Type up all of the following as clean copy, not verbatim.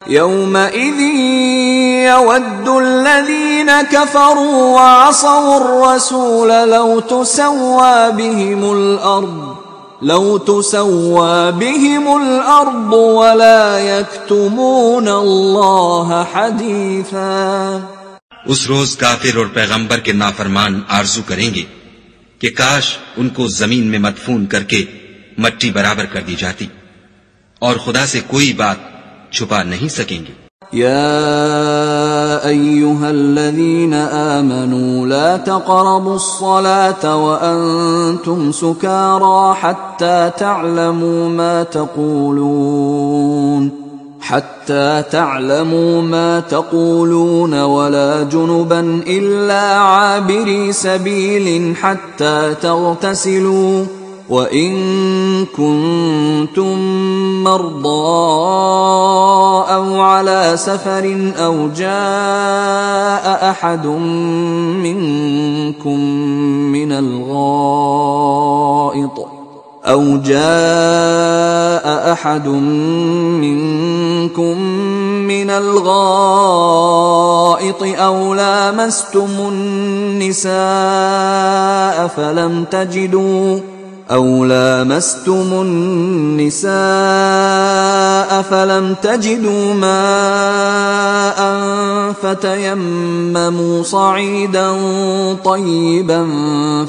यौमइज़ यवद्दु الذين كفروا وعصوا الرسول لو تسوى بهم الأرض ولا يكتمون الله حديثا। उस रोज काफिर और पैगंबर के नाफरमान आरजू करेंगे कि काश उनको जमीन में मदफून करके मट्टी बराबर कर दी जाती और खुदा से कोई बात छुपा नहीं सकेंगे। या अय्युहल्लज़ीना आमनू ला तक़रबुस्सलात व अंतुम सुकारा हत्ता تعلموا ما تقولون ولا جنبا إلا عابري سبيل حتى تغتسلوا وإن كنتم مرضى أو على سفر أو جاء أحد منكم من الغائط أو لامستم النساء فلم تجدوا ماء فتيمموا صعيدا طيبا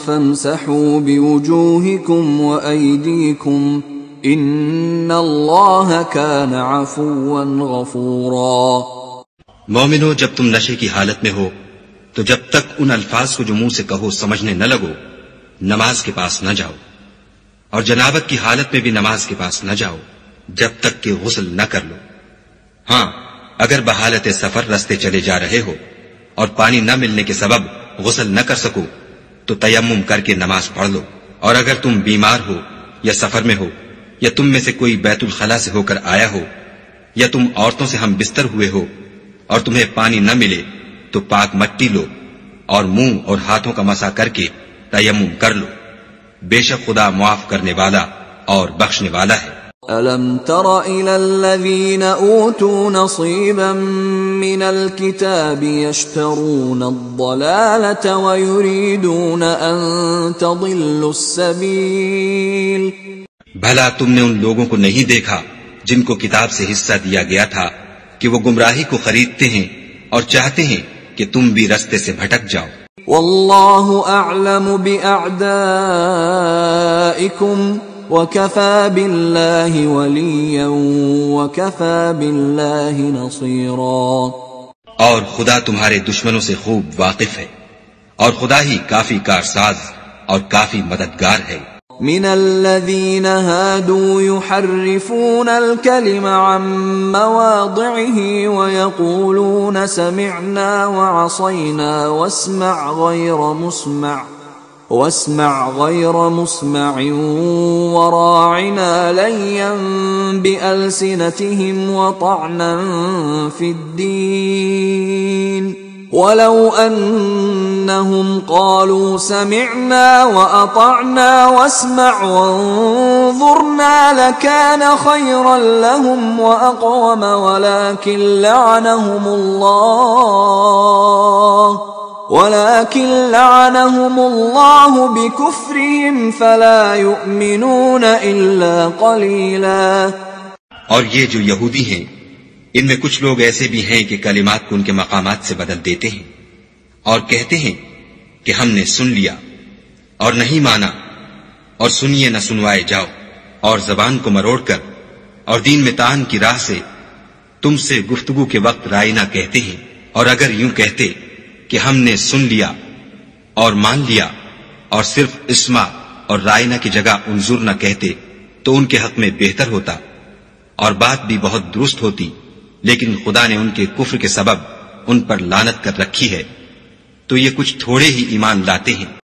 فامسحوا بوجوهكم وأيديكم إن الله كان عفوا غفورا। मोमिनो, जब तुम नशे की हालत में हो तो जब तक उन अल्फाज को जो मुंह से कहो समझने न लगो, नमाज के पास न जाओ और जनाबत की हालत में भी नमाज के पास न जाओ जब तक कि गुस्ल न कर लो। हां, अगर बहालत सफर रास्ते चले जा रहे हो और पानी न मिलने के सबब गुस्ल न कर सको तो तयम्मुम करके नमाज पढ़ लो। और अगर तुम बीमार हो या सफर में हो या तुम में से कोई बैतुल खला से होकर आया हो या तुम औरतों से हम बिस्तर हुए हो और तुम्हें पानी न मिले तो पाक मट्टी लो और मुंह और हाथों का मसा करके तयम्मुम कर लो। बेशक खुदा मुआफ करने वाला और बख्शने वाला है। अलम तरा इलल्लज़ीना ऊतू नसीबन मिनल किताबि यश्तरून अद-दलालत व युरीदून अन तदिल्लुस सबील। भला तुमने उन लोगों को नहीं देखा जिनको किताब से हिस्सा दिया गया था कि वो गुमराही को खरीदते हैं और चाहते हैं कि तुम भी रास्ते से भटक जाओ। वल्लाहु अअलमु बिअअदाइकुम वकफा बिल्लाहि वलिय्यन वकफा बिल्लाहि नसीरा। और खुदा तुम्हारे दुश्मनों से खूब वाकिफ है और खुदा ही काफी कारसाज और काफी मददगार है। मिनल्लज़ीन हादू युहर्रिफून अल-कलिम अन मवादि'iही व यक़ूलून समि'ना व असयना वस्मዕ गैर मुस्मዕin व रा'िना लय्यन बिअल्सिनतिहिम व तअnan फिद्दीन वलौ अन्नहुम क़ालू समि'ना व अतअना वस्मዕ वंज़ुरना लकान खैरन लहुम व अक़वम वलाकिन लअनहुमुल्लाहु बिकुफ्रिहिम फला यु'मिनून इल्ला क़लीला। और ये जो यहूदी हैं, इनमें कुछ लोग ऐसे भी हैं कि कलिमात को उनके मकामात से बदल देते हैं और कहते हैं कि हमने सुन लिया और नहीं माना और सुनिए न सुनवाए जाओ और जबान को मरोड़कर और दीन में तान की राह से तुमसे गुफ्तगू के वक्त रायना कहते हैं। और अगर यूं कहते कि हमने सुन लिया और मान लिया और सिर्फ इस्मा और रायना की जगह उन्जुर न कहते तो उनके हक में बेहतर होता और बात भी बहुत दुरुस्त होती। लेकिन खुदा ने उनके कुफ्र के सबब उन पर लानत कर रखी है तो ये कुछ थोड़े ही ईमान लाते हैं।